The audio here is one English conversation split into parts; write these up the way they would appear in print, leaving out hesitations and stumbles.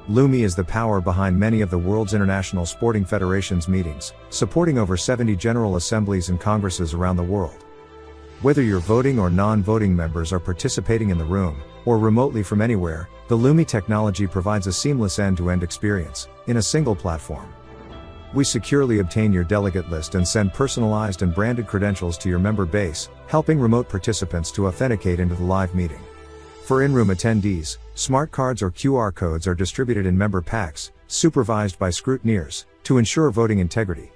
Lumi is the power behind many of the world's international sporting federations meetings, supporting over 70 general assemblies and congresses around the world. Whether you're voting or non-voting members are participating in the room, or remotely from anywhere, the Lumi technology provides a seamless end-to-end experience, in a single platform. We securely obtain your delegate list and send personalized and branded credentials to your member base, helping remote participants to authenticate into the live meeting. For in-room attendees, smart cards or QR codes are distributed in member packs, supervised by scrutineers, to ensure voting integrity.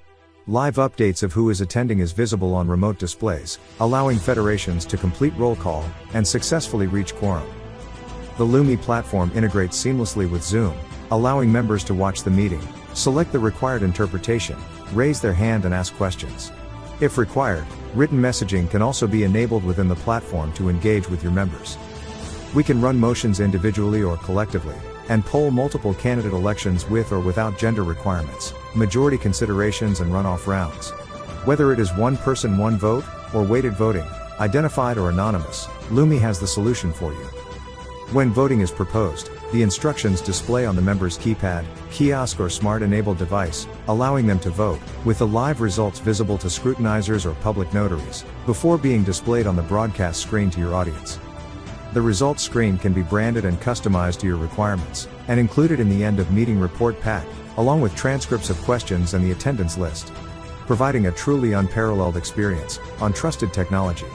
Live updates of who is attending is visible on remote displays, allowing federations to complete roll call and successfully reach quorum. The Lumi platform integrates seamlessly with Zoom, allowing members to watch the meeting, select the required interpretation, raise their hand and ask questions. If required, written messaging can also be enabled within the platform to engage with your members. We can run motions individually or collectively, and poll multiple candidate elections with or without gender requirements, majority considerations and runoff rounds. Whether it is one person one vote, or weighted voting, identified or anonymous, Lumi has the solution for you. When voting is proposed, the instructions display on the member's keypad, kiosk or smart-enabled device, allowing them to vote, with the live results visible to scrutinizers or public notaries, before being displayed on the broadcast screen to your audience. The results screen can be branded and customized to your requirements, and included in the end-of-meeting report pack, along with transcripts of questions and the attendance list. Providing a truly unparalleled experience, on trusted technology.